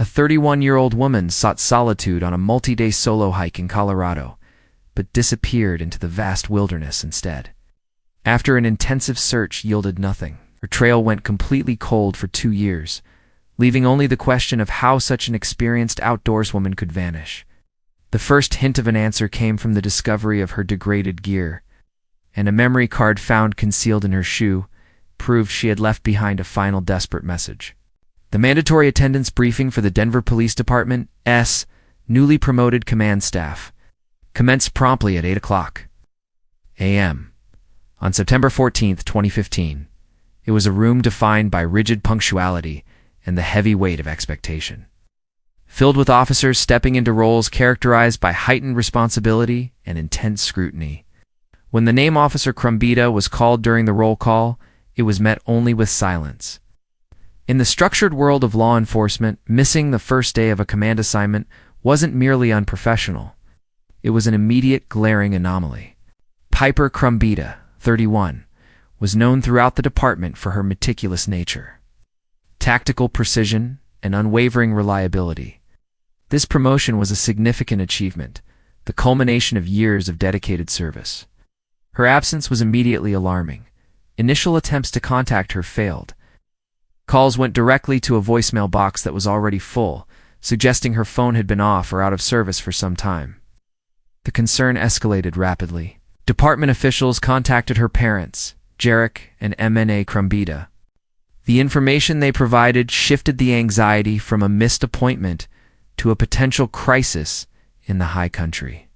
A 31-year-old woman sought solitude on a multi-day solo hike in Colorado, but disappeared into the vast wilderness instead. After an intensive search yielded nothing, her trail went completely cold for 2 years, leaving only the question of how such an experienced outdoorswoman could vanish. The first hint of an answer came from the discovery of her degraded gear, and a memory card found concealed in her shoe proved she had left behind a final desperate message. The mandatory attendance briefing for the Denver Police Department's newly promoted command staff commenced promptly at 8 a.m. on September 14, 2015. It was a room defined by rigid punctuality and the heavy weight of expectation, filled with officers stepping into roles characterized by heightened responsibility and intense scrutiny. When the name Officer Crumbita was called during the roll call, it was met only with silence. In the structured world of law enforcement, missing the first day of a command assignment wasn't merely unprofessional. It was an immediate, glaring anomaly. Piper Crumbita, 31, was known throughout the department for her meticulous nature, tactical precision, and unwavering reliability. This promotion was a significant achievement, the culmination of years of dedicated service. Her absence was immediately alarming. Initial attempts to contact her failed. Calls went directly to a voicemail box that was already full, suggesting her phone had been off or out of service for some time. The concern escalated rapidly. Department officials contacted her parents, Jarek and MNA Crumbita. The information they provided shifted the anxiety from a missed appointment to a potential crisis in the high country.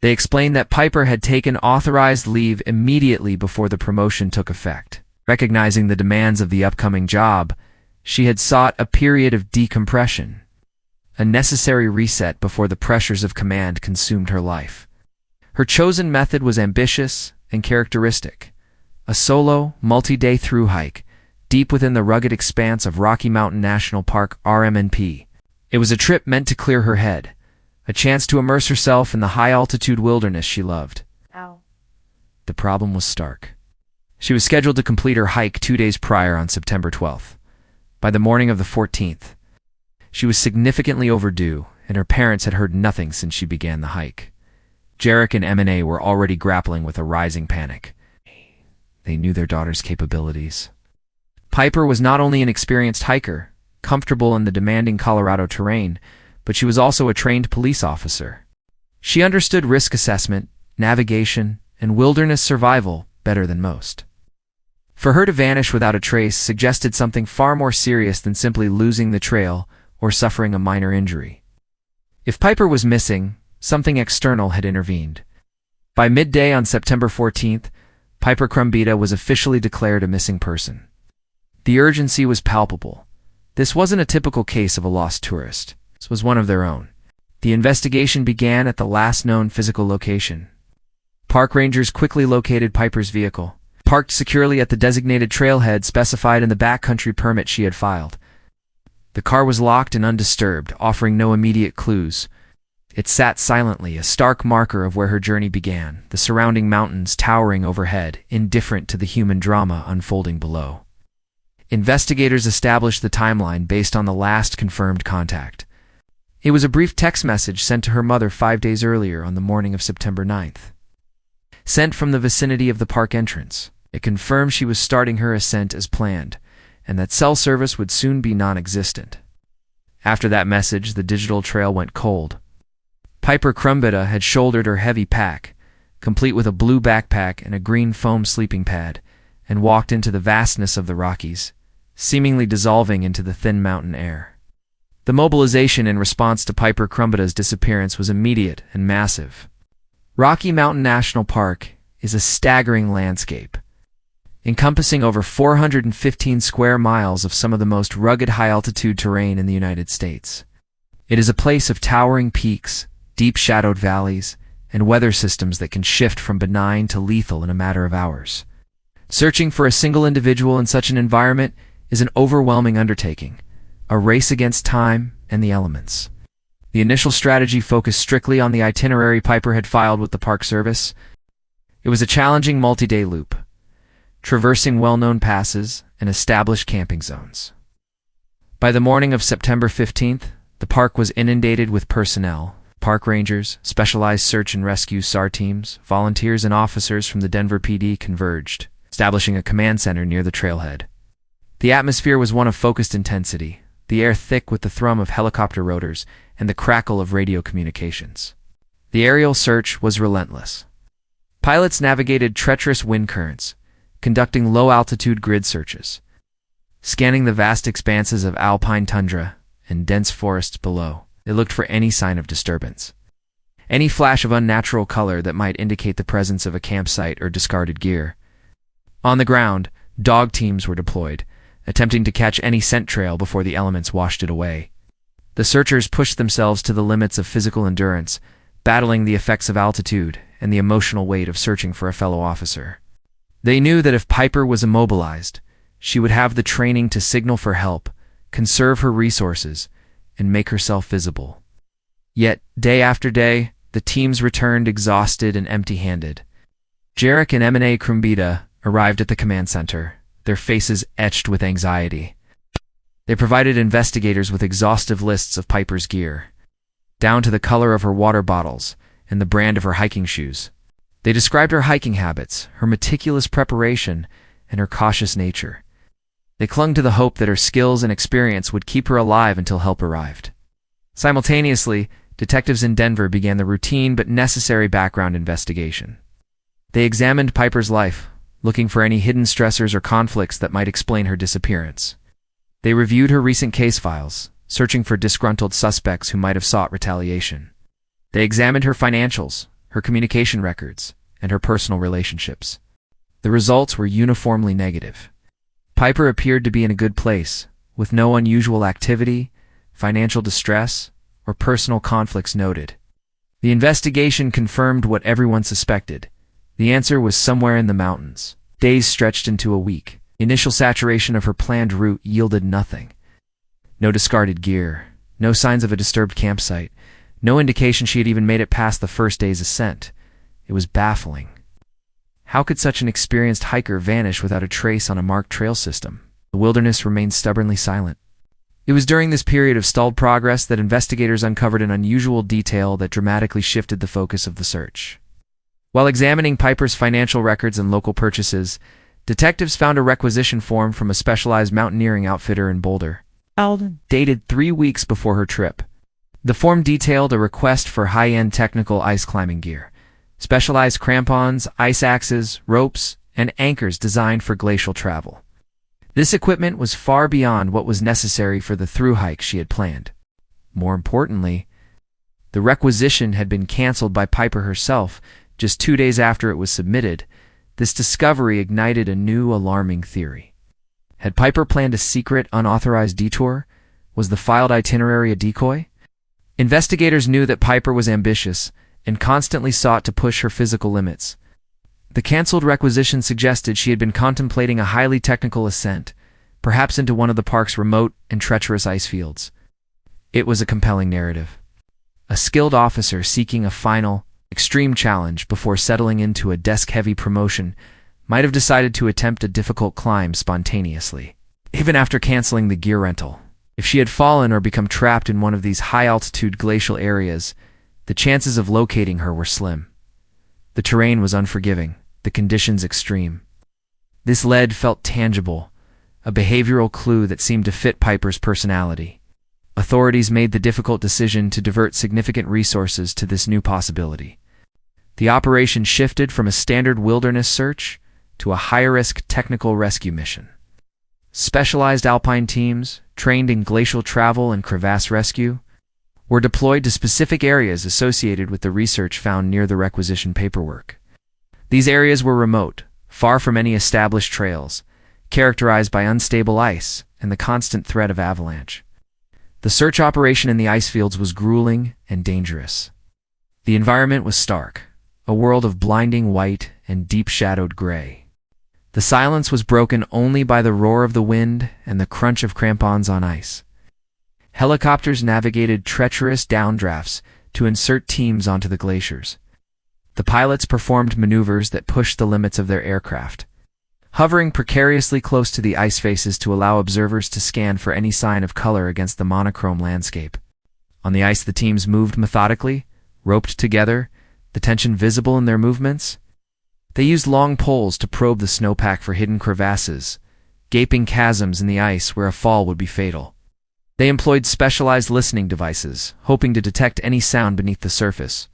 They explained that Piper had taken authorized leave immediately before the promotion took effect. Recognizing the demands of the upcoming job, she had sought a period of decompression, a necessary reset before the pressures of command consumed her life. Her chosen method was ambitious and characteristic: a solo, multi-day through hike, deep within the rugged expanse of Rocky Mountain National Park (RMNP). It was a trip meant to clear her head, a chance to immerse herself in the high-altitude wilderness she loved. Ow. The problem was stark. She was scheduled to complete her hike 2 days prior on September 12th. By the morning of the 14th, she was significantly overdue, and her parents had heard nothing since she began the hike. Jarek and M&A were already grappling with a rising panic. They knew their daughter's capabilities. Piper was not only an experienced hiker, comfortable in the demanding Colorado terrain, but she was also a trained police officer. She understood risk assessment, navigation, and wilderness survival better than most. For her to vanish without a trace suggested something far more serious than simply losing the trail or suffering a minor injury. If Piper was missing, something external had intervened. By midday on September 14th, Piper Crumbita was officially declared a missing person. The urgency was palpable. This wasn't a typical case of a lost tourist. This was one of their own. The investigation began at the last known physical location. Park rangers quickly located Piper's vehicle, parked securely at the designated trailhead specified in the backcountry permit she had filed. The car was locked and undisturbed, offering no immediate clues. It sat silently, a stark marker of where her journey began, the surrounding mountains towering overhead, indifferent to the human drama unfolding below. Investigators established the timeline based on the last confirmed contact. It was a brief text message sent to her mother 5 days earlier on the morning of September 9th. Sent from the vicinity of the park entrance, it confirmed she was starting her ascent as planned, and that cell service would soon be non-existent. After that message, the digital trail went cold. Piper Crumbita had shouldered her heavy pack, complete with a blue backpack and a green foam sleeping pad, and walked into the vastness of the Rockies, seemingly dissolving into the thin mountain air. The mobilization in response to Piper Crumbita's disappearance was immediate and massive. Rocky Mountain National Park is a staggering landscape, encompassing over 415 square miles of some of the most rugged high-altitude terrain in the United States. It is a place of towering peaks, deep shadowed valleys, and weather systems that can shift from benign to lethal in a matter of hours. Searching for a single individual in such an environment is an overwhelming undertaking, a race against time and the elements. The initial strategy focused strictly on the itinerary Piper had filed with the Park Service. It was a challenging multi-day loop, traversing well-known passes and established camping zones. By the morning of September 15th, The park was inundated with personnel: park rangers, specialized search and rescue SAR teams, volunteers, and officers from the Denver PD converged, establishing a command center near the trailhead. The atmosphere was one of focused intensity, the air thick with the thrum of helicopter rotors and the crackle of radio communications. The aerial search was relentless. Pilots navigated treacherous wind currents, conducting low-altitude grid searches, scanning the vast expanses of alpine tundra and dense forests below. They looked for any sign of disturbance, any flash of unnatural color that might indicate the presence of a campsite or discarded gear. On the ground, dog teams were deployed, attempting to catch any scent trail before the elements washed it away. The searchers pushed themselves to the limits of physical endurance, battling the effects of altitude and the emotional weight of searching for a fellow officer. They knew that if Piper was immobilized, she would have the training to signal for help, conserve her resources, and make herself visible. Yet, day after day, the teams returned exhausted and empty-handed. Jarek and M&A Krumbita arrived at the command center, their faces etched with anxiety. They provided investigators with exhaustive lists of Piper's gear, down to the color of her water bottles and the brand of her hiking shoes. They described her hiking habits, her meticulous preparation, and her cautious nature. They clung to the hope that her skills and experience would keep her alive until help arrived. Simultaneously, detectives in Denver began the routine but necessary background investigation. They examined Piper's life, looking for any hidden stressors or conflicts that might explain her disappearance. They reviewed her recent case files, searching for disgruntled suspects who might have sought retaliation. They examined her financials, her communication records, and her personal relationships. The results were uniformly negative. Piper appeared to be in a good place, with no unusual activity, financial distress, or personal conflicts noted. The investigation confirmed what everyone suspected. The answer was somewhere in the mountains. Days stretched into a week. Initial saturation of her planned route yielded nothing. No discarded gear, no signs of a disturbed campsite, no indication she had even made it past the first day's ascent. It was baffling. How could such an experienced hiker vanish without a trace on a marked trail system? The wilderness remained stubbornly silent. It was during this period of stalled progress that investigators uncovered an unusual detail that dramatically shifted the focus of the search. While examining Piper's financial records and local purchases, detectives found a requisition form from a specialized mountaineering outfitter in Boulder, dated 3 weeks before her trip. The form detailed a request for high-end technical ice climbing gear, specialized crampons, ice axes, ropes, and anchors designed for glacial travel. This equipment was far beyond what was necessary for the thru hike she had planned. More importantly, the requisition had been canceled by Piper herself just 2 days after it was submitted. This discovery ignited a new alarming theory. Had Piper planned a secret, unauthorized detour? Was the filed itinerary a decoy? Investigators knew that Piper was ambitious and constantly sought to push her physical limits. The canceled requisition suggested she had been contemplating a highly technical ascent, perhaps into one of the park's remote and treacherous ice fields. It was a compelling narrative. A skilled officer seeking a final, extreme challenge before settling into a desk-heavy promotion might have decided to attempt a difficult climb spontaneously, even after canceling the gear rental. If she had fallen or become trapped in one of these high-altitude glacial areas, the chances of locating her were slim. The terrain was unforgiving, the conditions extreme. This lead felt tangible, a behavioral clue that seemed to fit Piper's personality. Authorities made the difficult decision to divert significant resources to this new possibility. The operation shifted from a standard wilderness search to a high-risk technical rescue mission. Specialized alpine teams, trained in glacial travel and crevasse rescue, were deployed to specific areas associated with the research found near the requisition paperwork. These areas were remote, far from any established trails, characterized by unstable ice and the constant threat of avalanche. The search operation in the ice fields was grueling and dangerous. The environment was stark, a world of blinding white and deep-shadowed gray. The silence was broken only by the roar of the wind and the crunch of crampons on ice. Helicopters navigated treacherous downdrafts to insert teams onto the glaciers. The pilots performed maneuvers that pushed the limits of their aircraft, hovering precariously close to the ice faces to allow observers to scan for any sign of color against the monochrome landscape. On the ice, the teams moved methodically, roped together, the tension visible in their movements. They used long poles to probe the snowpack for hidden crevasses, gaping chasms in the ice where a fall would be fatal. They employed specialized listening devices, hoping to detect any sound beneath the surface.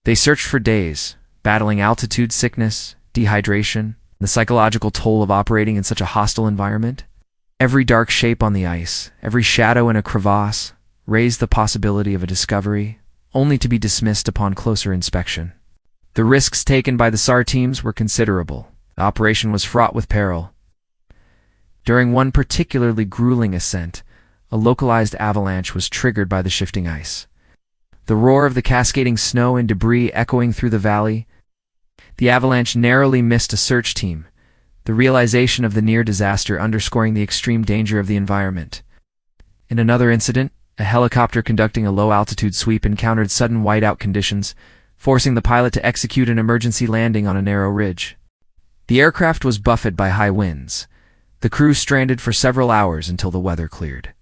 They searched for days, battling altitude sickness, dehydration, the psychological toll of operating in such a hostile environment. Every dark shape on the ice, every shadow in a crevasse, raised the possibility of a discovery, only to be dismissed upon closer inspection. The risks taken by the SAR teams were considerable. The operation was fraught with peril. During one particularly grueling ascent, a localized avalanche was triggered by the shifting ice. The roar of the cascading snow and debris echoing through the valley. The avalanche narrowly missed a search team, the realization of the near disaster underscoring the extreme danger of the environment. In another incident, a helicopter conducting a low-altitude sweep encountered sudden whiteout conditions, forcing the pilot to execute an emergency landing on a narrow ridge. The aircraft was buffeted by high winds, the crew stranded for several hours until the weather cleared.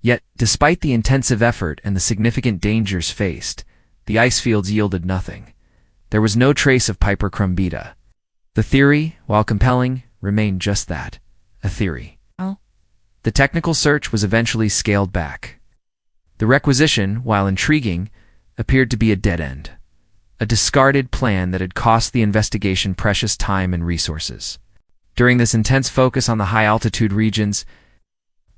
Yet, despite the intensive effort and the significant dangers faced, the ice fields yielded nothing. There was no trace of Piper Crumbita. The theory, while compelling, remained just that, a theory. The technical search was eventually scaled back. The requisition, while intriguing, appeared to be a dead end, a discarded plan that had cost the investigation precious time and resources. During this intense focus on the high-altitude regions,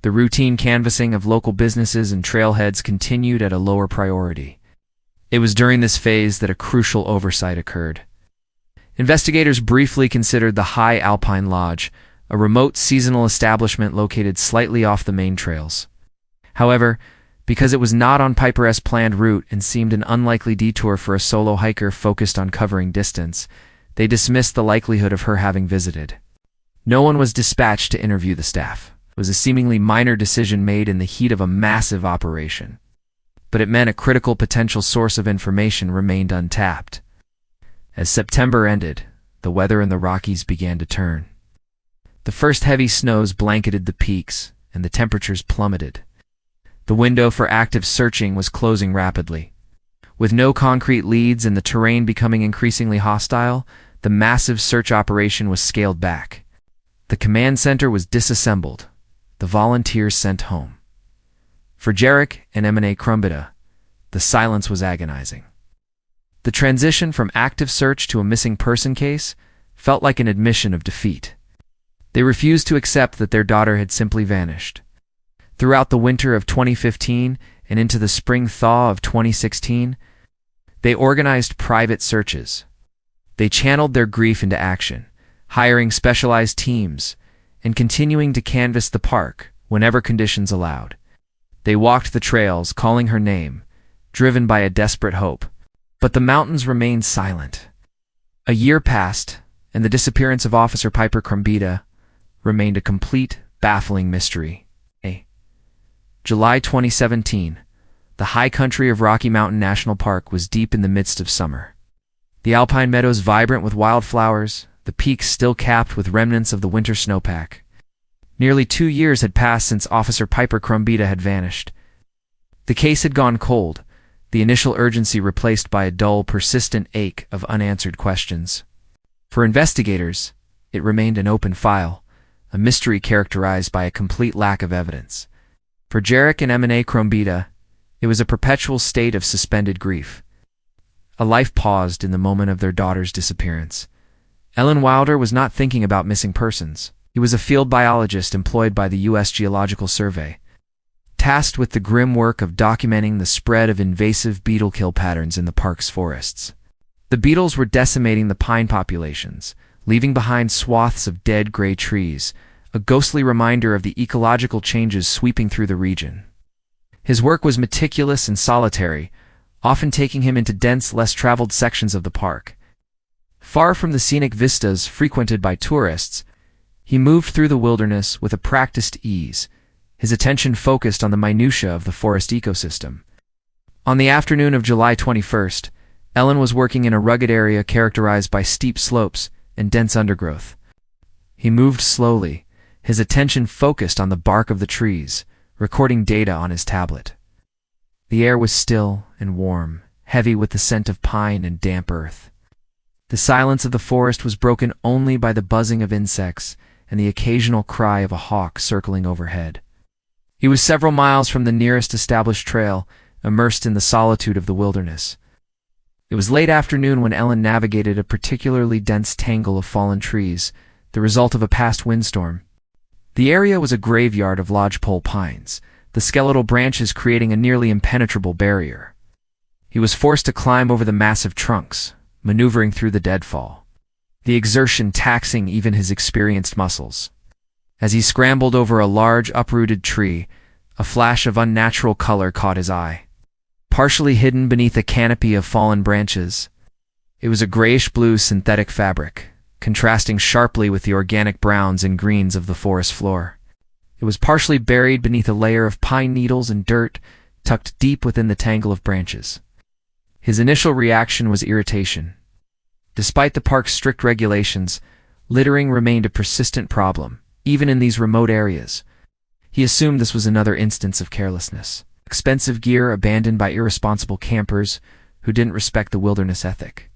the routine canvassing of local businesses and trailheads continued at a lower priority. It was during this phase that a crucial oversight occurred. Investigators briefly considered the High Alpine Lodge, a remote seasonal establishment located slightly off the main trails. However, because it was not on Piper's planned route and seemed an unlikely detour for a solo hiker focused on covering distance, they dismissed the likelihood of her having visited. No one was dispatched to interview the staff. It was a seemingly minor decision made in the heat of a massive operation. But it meant a critical potential source of information remained untapped. As September ended, the weather in the Rockies began to turn. The first heavy snows blanketed the peaks, and the temperatures plummeted. The window for active searching was closing rapidly. With no concrete leads and the terrain becoming increasingly hostile, the massive search operation was scaled back. The command center was disassembled, the volunteers sent home. For Jarek and M&A Crumbita, the silence was agonizing. The transition from active search to a missing person case felt like an admission of defeat. They refused to accept that their daughter had simply vanished. Throughout the winter of 2015 and into the spring thaw of 2016, they organized private searches. They channeled their grief into action, hiring specialized teams, and continuing to canvass the park whenever conditions allowed. They walked the trails, calling her name, driven by a desperate hope. But the mountains remained silent. A year passed, and the disappearance of Officer Piper Crumbita remained a complete, baffling mystery. July 2017, the high country of Rocky Mountain National Park was deep in the midst of summer. The alpine meadows vibrant with wildflowers, the peaks still capped with remnants of the winter snowpack. Nearly 2 years had passed since Officer Piper Crumbita had vanished. The case had gone cold, the initial urgency replaced by a dull, persistent ache of unanswered questions. For investigators, it remained an open file, a mystery characterized by a complete lack of evidence. For Jarek and M&A Crumbita, it was a perpetual state of suspended grief. A life paused in the moment of their daughter's disappearance. Ellen Wilder was not thinking about missing persons. He was a field biologist employed by the U.S. Geological Survey, tasked with the grim work of documenting the spread of invasive beetle kill patterns in the park's forests. The beetles were decimating the pine populations, leaving behind swaths of dead gray trees, a ghostly reminder of the ecological changes sweeping through the region. His work was meticulous and solitary, often taking him into dense, less-traveled sections of the park. Far from the scenic vistas frequented by tourists, he moved through the wilderness with a practiced ease, his attention focused on the minutiae of the forest ecosystem. On the afternoon of July 21st, Ellen was working in a rugged area characterized by steep slopes and dense undergrowth. He moved slowly, his attention focused on the bark of the trees, recording data on his tablet. The air was still and warm, heavy with the scent of pine and damp earth. The silence of the forest was broken only by the buzzing of insects and the occasional cry of a hawk circling overhead. He was several miles from the nearest established trail, immersed in the solitude of the wilderness. It was late afternoon when Ellen navigated a particularly dense tangle of fallen trees, the result of a past windstorm. The area was a graveyard of lodgepole pines, the skeletal branches creating a nearly impenetrable barrier. He was forced to climb over the massive trunks, maneuvering through the deadfall, the exertion taxing even his experienced muscles. As he scrambled over a large uprooted tree, a flash of unnatural color caught his eye. Partially hidden beneath a canopy of fallen branches, it was a grayish-blue synthetic fabric, contrasting sharply with the organic browns and greens of the forest floor. It was partially buried beneath a layer of pine needles and dirt, tucked deep within the tangle of branches. His initial reaction was irritation. Despite the park's strict regulations, littering remained a persistent problem, even in these remote areas. He assumed this was another instance of carelessness. Expensive gear abandoned by irresponsible campers who didn't respect the wilderness ethic.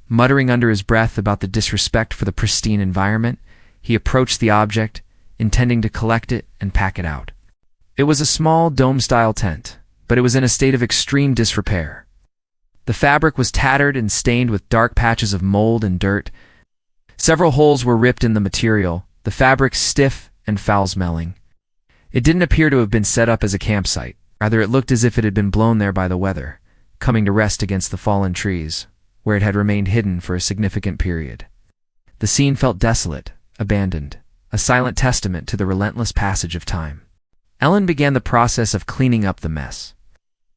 Muttering under his breath about the disrespect for the pristine environment, he approached the object, intending to collect it and pack it out. It was a small dome-style tent, but it was in a state of extreme disrepair. The fabric was tattered and stained with dark patches of mold and dirt. Several holes were ripped in the material, the fabric stiff and foul-smelling. It didn't appear to have been set up as a campsite. Rather, it looked as if it had been blown there by the weather, coming to rest against the fallen trees, where it had remained hidden for a significant period. The scene felt desolate, abandoned, a silent testament to the relentless passage of time. Ellen began the process of cleaning up the mess.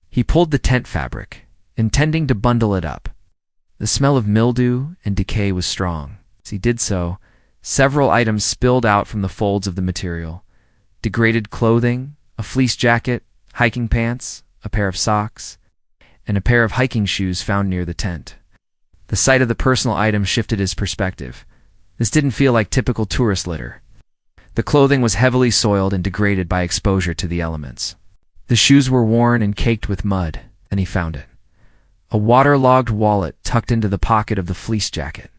He pulled the tent fabric, intending to bundle it up. The smell of mildew and decay was strong. As he did so, several items spilled out from the folds of the material. Degraded clothing, a fleece jacket, hiking pants, a pair of socks, and a pair of hiking shoes found near the tent. The sight of the personal items shifted his perspective. This didn't feel like typical tourist litter. The clothing was heavily soiled and degraded by exposure to the elements. The shoes were worn and caked with mud, and he found it. A waterlogged wallet tucked into the pocket of the fleece jacket.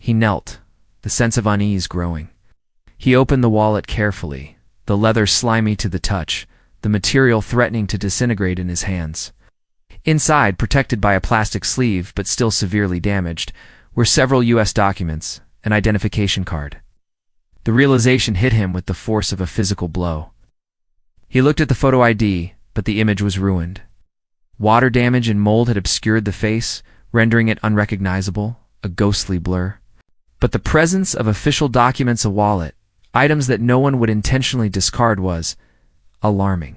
He knelt, the sense of unease growing. He opened the wallet carefully, the leather slimy to the touch, the material threatening to disintegrate in his hands. Inside, protected by a plastic sleeve but still severely damaged, were several U.S. documents, an identification card. The realization hit him with the force of a physical blow. He looked at the photo ID, but the image was ruined. Water damage and mold had obscured the face, rendering it unrecognizable, a ghostly blur. But the presence of official documents, a wallet, items that no one would intentionally discard was alarming.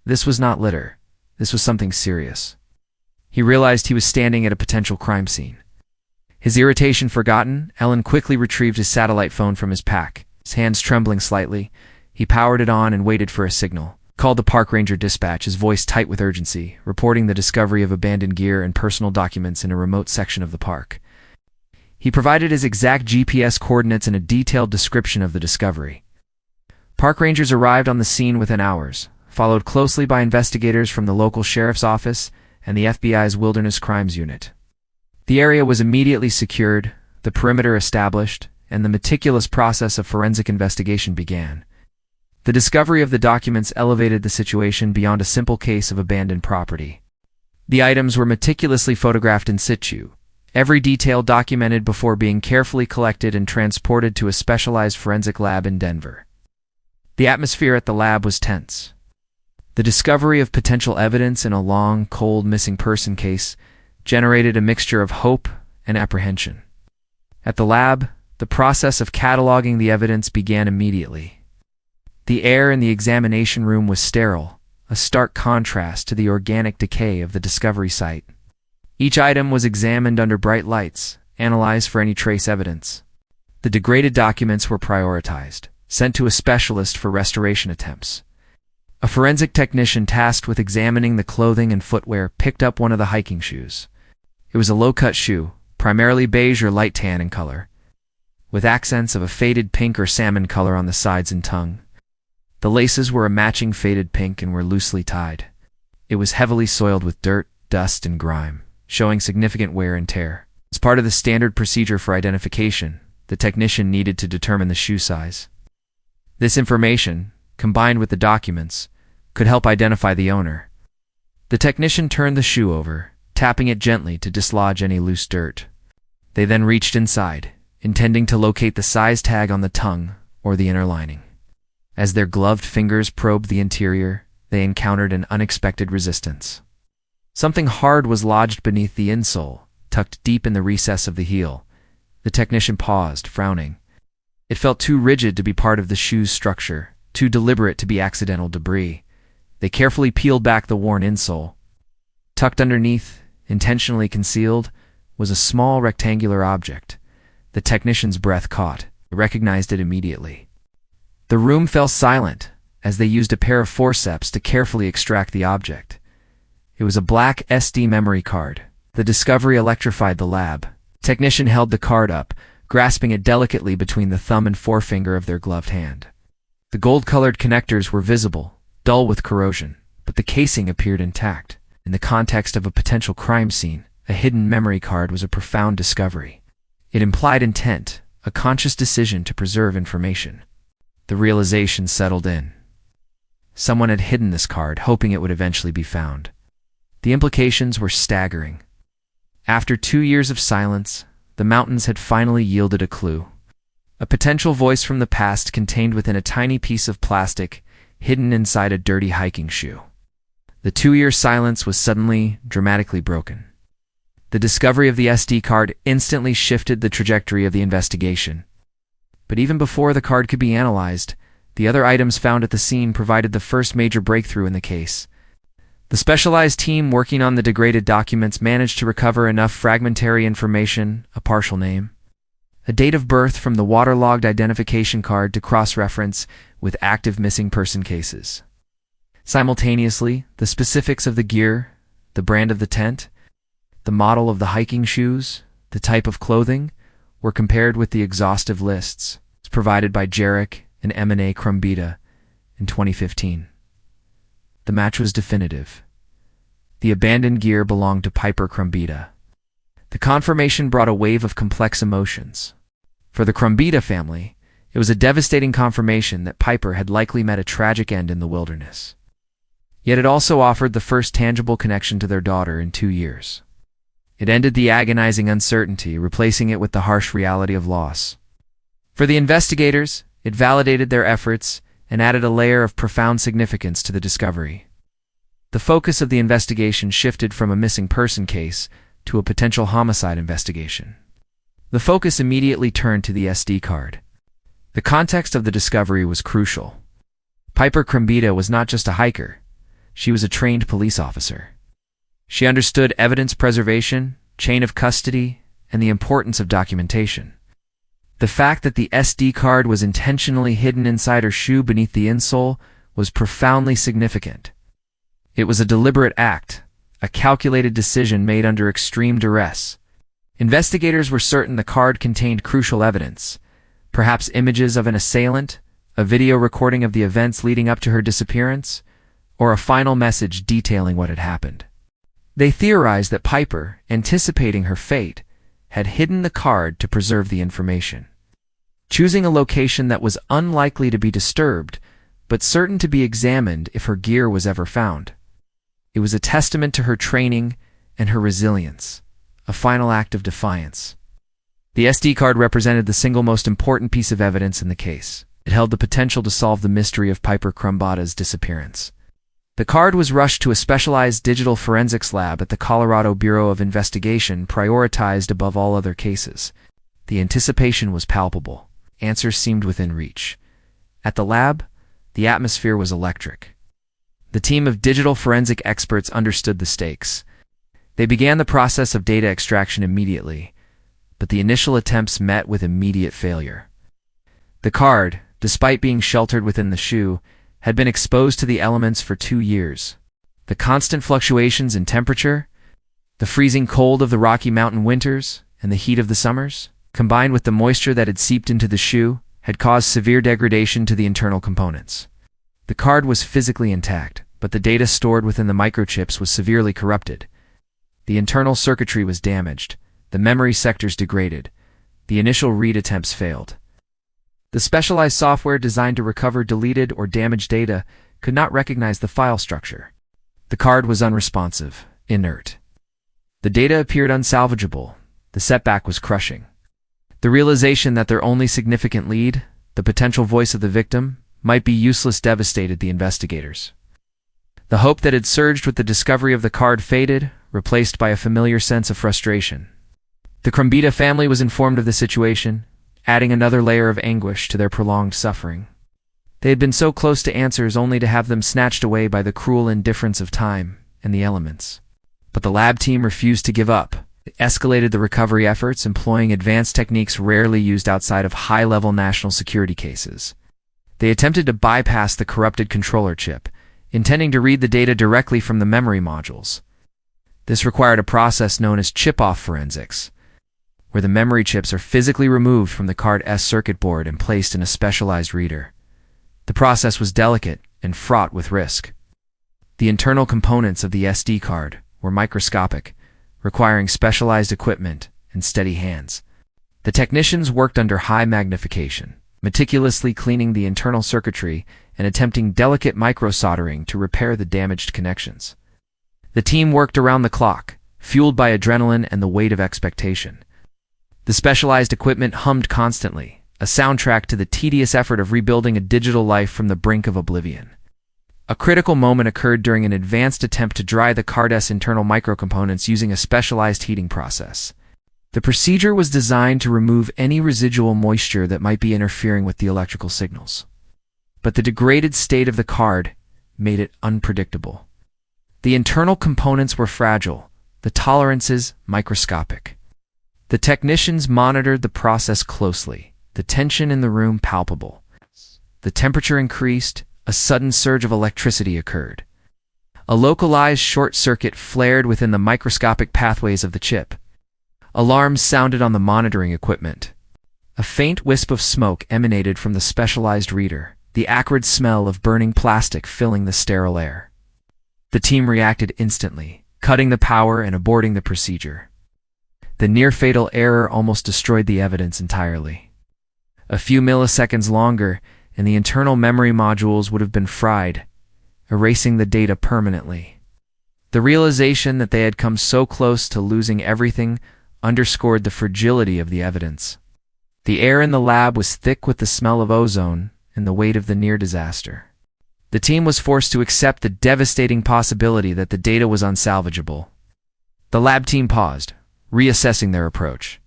This was not litter. This was something serious. He realized he was standing at a potential crime scene. His irritation forgotten, Ellen quickly retrieved his satellite phone from his pack. His hands trembling slightly, he powered it on and waited for a signal. Called the park ranger dispatch, his voice tight with urgency, reporting the discovery of abandoned gear and personal documents in a remote section of the park. He provided his exact GPS coordinates and a detailed description of the discovery. Park rangers arrived on the scene within hours, followed closely by investigators from the local sheriff's office and the FBI's Wilderness Crimes Unit. The area was immediately secured, the perimeter established, and the meticulous process of forensic investigation began. The discovery of the documents elevated the situation beyond a simple case of abandoned property. The items were meticulously photographed in situ, every detail documented before being carefully collected and transported to a specialized forensic lab in Denver. The atmosphere at the lab was tense. The discovery of potential evidence in a long, cold missing person case generated a mixture of hope and apprehension. At the lab, the process of cataloging the evidence began immediately. The air in the examination room was sterile, a stark contrast to the organic decay of the discovery site. Each item was examined under bright lights, analyzed for any trace evidence. The degraded documents were prioritized, sent to a specialist for restoration attempts. A forensic technician tasked with examining the clothing and footwear picked up one of the hiking shoes. It was a low-cut shoe, primarily beige or light tan in color, with accents of a faded pink or salmon color on the sides and tongue. The laces were a matching faded pink and were loosely tied. It was heavily soiled with dirt, dust, and grime, showing significant wear and tear. As part of the standard procedure for identification, the technician needed to determine the shoe size. This information, combined with the documents, could help identify the owner. The technician turned the shoe over, tapping it gently to dislodge any loose dirt. They then reached inside, intending to locate the size tag on the tongue or the inner lining. As their gloved fingers probed the interior, they encountered an unexpected resistance. Something hard was lodged beneath the insole, tucked deep in the recess of the heel. The technician paused, frowning. It felt too rigid to be part of the shoe's structure, too deliberate to be accidental debris. They carefully peeled back the worn insole. Tucked underneath, intentionally concealed, was a small rectangular object. The technician's breath caught. He recognized it immediately. The room fell silent as they used a pair of forceps to carefully extract the object. It was a black SD memory card. The discovery electrified the lab. The technician held the card up, grasping it delicately between the thumb and forefinger of their gloved hand. The gold-colored connectors were visible, dull with corrosion, but the casing appeared intact. In the context of a potential crime scene, a hidden memory card was a profound discovery. It implied intent, a conscious decision to preserve information. The realization settled in. Someone had hidden this card, hoping it would eventually be found. The implications were staggering. After 2 years of silence, the mountains had finally yielded a clue. A potential voice from the past contained within a tiny piece of plastic, hidden inside a dirty hiking shoe. The 2-year silence was suddenly, dramatically broken. The discovery of the SD card instantly shifted the trajectory of the investigation. But even before the card could be analyzed, the other items found at the scene provided the first major breakthrough in the case. The specialized team working on the degraded documents managed to recover enough fragmentary information, a partial name, a date of birth from the waterlogged identification card to cross-reference with active missing person cases. Simultaneously, the specifics of the gear, the brand of the tent, the model of the hiking shoes, the type of clothing, were compared with the exhaustive lists provided by Jarek and M&A Krumbita in 2015. The match was definitive. The abandoned gear belonged to Piper Krumbita. The confirmation brought a wave of complex emotions. For the Krumbita family, it was a devastating confirmation that Piper had likely met a tragic end in the wilderness. Yet it also offered the first tangible connection to their daughter in 2 years. It ended the agonizing uncertainty, replacing it with the harsh reality of loss. For the investigators, it validated their efforts and added a layer of profound significance to the discovery. The focus of the investigation shifted from a missing person case to a potential homicide investigation. The focus immediately turned to the SD card. The context of the discovery was crucial. Piper Krumbita was not just a hiker. She was a trained police officer. She understood evidence preservation, chain of custody, and the importance of documentation. The fact that the SD card was intentionally hidden inside her shoe beneath the insole was profoundly significant. It was a deliberate act, a calculated decision made under extreme duress. Investigators were certain the card contained crucial evidence, perhaps images of an assailant, a video recording of the events leading up to her disappearance, or a final message detailing what had happened. They theorized that Piper, anticipating her fate, had hidden the card to preserve the information, choosing a location that was unlikely to be disturbed, but certain to be examined if her gear was ever found. It was a testament to her training and her resilience, a final act of defiance. The SD card represented the single most important piece of evidence in the case. It held the potential to solve the mystery of Piper Krumbita's disappearance. The card was rushed to a specialized digital forensics lab at the Colorado Bureau of Investigation, prioritized above all other cases. The anticipation was palpable. Answers seemed within reach. At the lab, the atmosphere was electric. The team of digital forensic experts understood the stakes. They began the process of data extraction immediately, but the initial attempts met with immediate failure. The card, despite being sheltered within the shoe, had been exposed to the elements for 2 years. The constant fluctuations in temperature, the freezing cold of the Rocky Mountain winters, and the heat of the summers, combined with the moisture that had seeped into the shoe, had caused severe degradation to the internal components. The card was physically intact, but the data stored within the microchips was severely corrupted. The internal circuitry was damaged, the memory sectors degraded, the initial read attempts failed. The specialized software designed to recover deleted or damaged data could not recognize the file structure. The card was unresponsive, inert. The data appeared unsalvageable. The setback was crushing. The realization that their only significant lead, the potential voice of the victim, might be useless devastated the investigators. The hope that had surged with the discovery of the card faded, replaced by a familiar sense of frustration. The Krambita family was informed of the situation, adding another layer of anguish to their prolonged suffering. They had been so close to answers only to have them snatched away by the cruel indifference of time and the elements. But the lab team refused to give up. They escalated the recovery efforts, employing advanced techniques rarely used outside of high-level national security cases. They attempted to bypass the corrupted controller chip, intending to read the data directly from the memory modules. This required a process known as chip-off forensics, where the memory chips are physically removed from the card's circuit board and placed in a specialized reader. The process was delicate and fraught with risk. The internal components of the SD card were microscopic, requiring specialized equipment and steady hands. The technicians worked under high magnification, meticulously cleaning the internal circuitry and attempting delicate micro-soldering to repair the damaged connections. The team worked around the clock, fueled by adrenaline and the weight of expectation. The specialized equipment hummed constantly, a soundtrack to the tedious effort of rebuilding a digital life from the brink of oblivion. A critical moment occurred during an advanced attempt to dry the card's internal microcomponents using a specialized heating process. The procedure was designed to remove any residual moisture that might be interfering with the electrical signals. But the degraded state of the card made it unpredictable. The internal components were fragile, the tolerances microscopic. The technicians monitored the process closely, the tension in the room palpable. The temperature increased, a sudden surge of electricity occurred. A localized short circuit flared within the microscopic pathways of the chip. Alarms sounded on the monitoring equipment. A faint wisp of smoke emanated from the specialized reader, the acrid smell of burning plastic filling the sterile air. The team reacted instantly, cutting the power and aborting the procedure. The near-fatal error almost destroyed the evidence entirely. A few milliseconds longer, and the internal memory modules would have been fried, erasing the data permanently. The realization that they had come so close to losing everything underscored the fragility of the evidence. The air in the lab was thick with the smell of ozone and the weight of the near disaster. The team was forced to accept the devastating possibility that the data was unsalvageable. The lab team paused, reassessing their approach.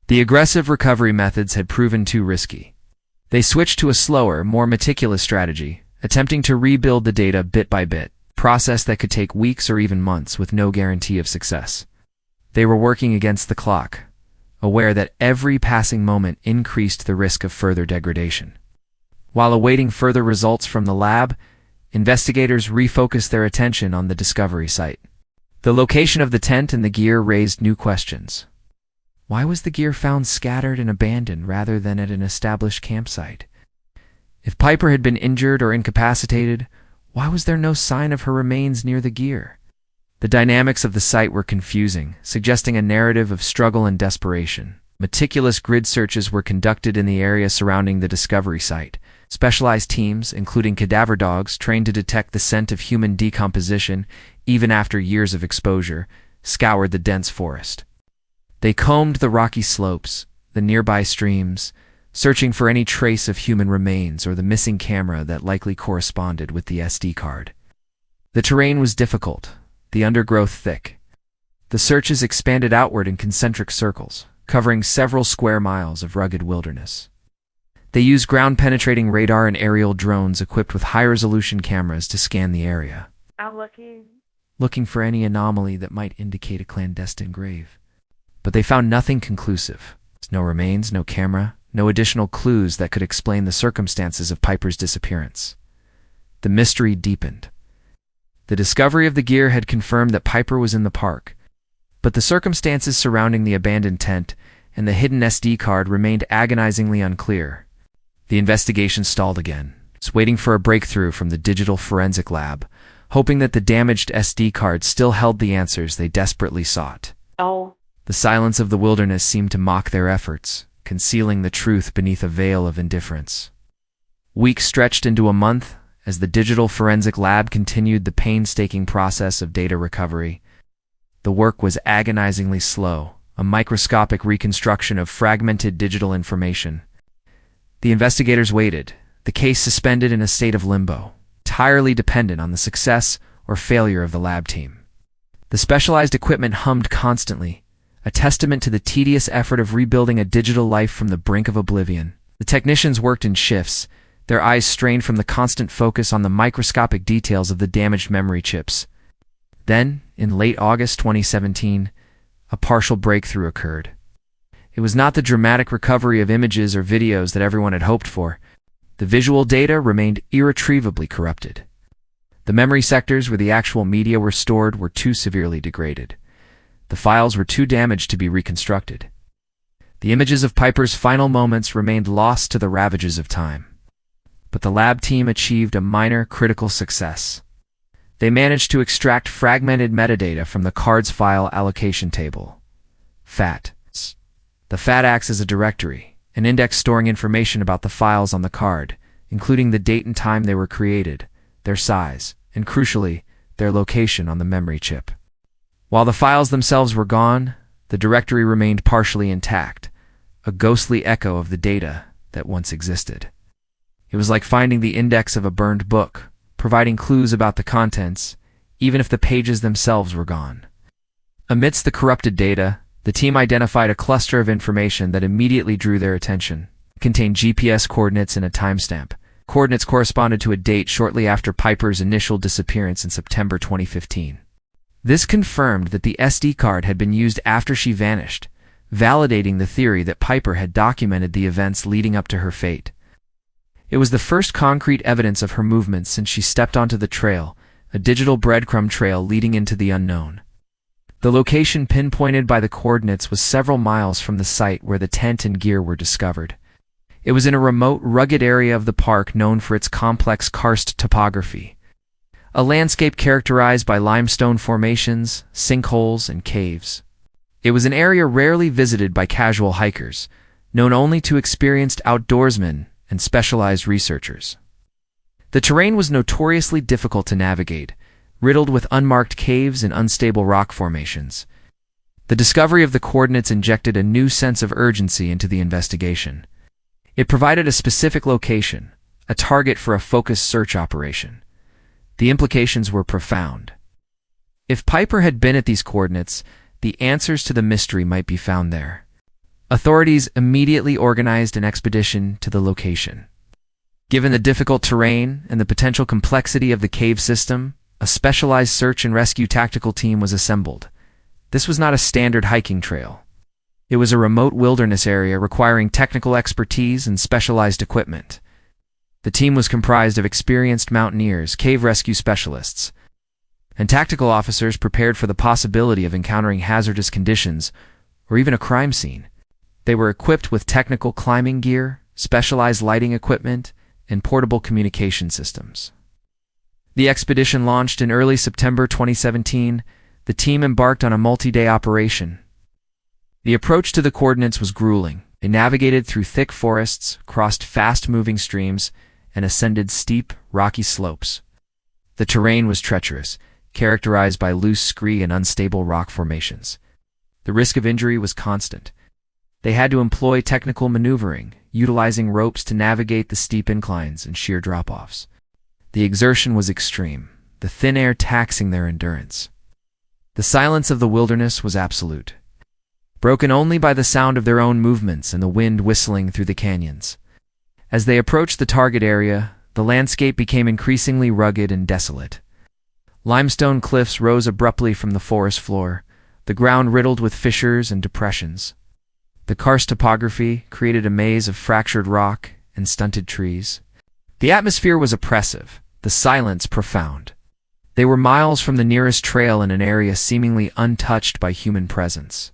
The aggressive recovery methods had proven too risky. They switched to a slower, more meticulous strategy, attempting to rebuild the data bit by bit, a process that could take weeks or even months with no guarantee of success. They were working against the clock, aware that every passing moment increased the risk of further degradation. While awaiting further results from the lab, investigators refocused their attention on the discovery site. The location of the tent and the gear raised new questions. Why was the gear found scattered and abandoned rather than at an established campsite? If Piper had been injured or incapacitated, why was there no sign of her remains near the gear? The dynamics of the site were confusing, suggesting a narrative of struggle and desperation. Meticulous grid searches were conducted in the area surrounding the discovery site. Specialized teams, including cadaver dogs trained to detect the scent of human decomposition even after years of exposure, scoured the dense forest. They combed the rocky slopes, the nearby streams, searching for any trace of human remains or the missing camera that likely corresponded with the SD card. The terrain was difficult, the undergrowth thick. The searches expanded outward in concentric circles, covering several square miles of rugged wilderness. They used ground-penetrating radar and aerial drones equipped with high-resolution cameras to scan the area, looking for any anomaly that might indicate a clandestine grave. But they found nothing conclusive. No remains, no camera, no additional clues that could explain the circumstances of Piper's disappearance. The mystery deepened. The discovery of the gear had confirmed that Piper was in the park, but the circumstances surrounding the abandoned tent and the hidden SD card remained agonizingly unclear. The investigation stalled again, waiting for a breakthrough from the digital forensic lab, hoping that the damaged SD card still held the answers they desperately sought. Oh. The silence of the wilderness seemed to mock their efforts, concealing the truth beneath a veil of indifference. Weeks stretched into a month as the digital forensic lab continued the painstaking process of data recovery. The work was agonizingly slow, a microscopic reconstruction of fragmented digital information. The investigators waited, the case suspended in a state of limbo, entirely dependent on the success or failure of the lab team. The specialized equipment hummed constantly, a testament to the tedious effort of rebuilding a digital life from the brink of oblivion. The technicians worked in shifts, their eyes strained from the constant focus on the microscopic details of the damaged memory chips. Then, in late August 2017, a partial breakthrough occurred. It was not the dramatic recovery of images or videos that everyone had hoped for. The visual data remained irretrievably corrupted. The memory sectors where the actual media were stored were too severely degraded. The files were too damaged to be reconstructed. The images of Piper's final moments remained lost to the ravages of time. But the lab team achieved a minor critical success. They managed to extract fragmented metadata from the card's file allocation table. FAT. The FAT acts as a directory, an index storing information about the files on the card, including the date and time they were created, their size, and crucially, their location on the memory chip. While the files themselves were gone, the directory remained partially intact, a ghostly echo of the data that once existed. It was like finding the index of a burned book, providing clues about the contents, even if the pages themselves were gone. Amidst the corrupted data, the team identified a cluster of information that immediately drew their attention. It contained GPS coordinates and a timestamp. Coordinates corresponded to a date shortly after Piper's initial disappearance in September 2015. This confirmed that the SD card had been used after she vanished, validating the theory that Piper had documented the events leading up to her fate. It was the first concrete evidence of her movements since she stepped onto the trail, a digital breadcrumb trail leading into the unknown. The location pinpointed by the coordinates was several miles from the site where the tent and gear were discovered. It was in a remote, rugged area of the park known for its complex karst topography, a landscape characterized by limestone formations, sinkholes, and caves. It was an area rarely visited by casual hikers, known only to experienced outdoorsmen and specialized researchers. The terrain was notoriously difficult to navigate, riddled with unmarked caves and unstable rock formations. The discovery of the coordinates injected a new sense of urgency into the investigation. It provided a specific location, a target for a focused search operation. The implications were profound. If Piper had been at these coordinates, the answers to the mystery might be found there. Authorities immediately organized an expedition to the location. Given the difficult terrain and the potential complexity of the cave system, a specialized search and rescue tactical team was assembled. This was not a standard hiking trail. It was a remote wilderness area requiring technical expertise and specialized equipment. The team was comprised of experienced mountaineers, cave rescue specialists, and tactical officers prepared for the possibility of encountering hazardous conditions or even a crime scene. They were equipped with technical climbing gear, specialized lighting equipment, and portable communication systems. The expedition launched in early September 2017. The team embarked on a multi-day operation. The approach to the coordinates was grueling. They navigated through thick forests, crossed fast-moving streams, and ascended steep, rocky slopes. The terrain was treacherous, characterized by loose scree and unstable rock formations. The risk of injury was constant. They had to employ technical maneuvering, utilizing ropes to navigate the steep inclines and sheer drop-offs. The exertion was extreme, the thin air taxing their endurance. The silence of the wilderness was absolute, broken only by the sound of their own movements and the wind whistling through the canyons. As they approached the target area, the landscape became increasingly rugged and desolate. Limestone cliffs rose abruptly from the forest floor, the ground riddled with fissures and depressions. The karst topography created a maze of fractured rock and stunted trees. The atmosphere was oppressive, the silence profound. They were miles from the nearest trail in an area seemingly untouched by human presence.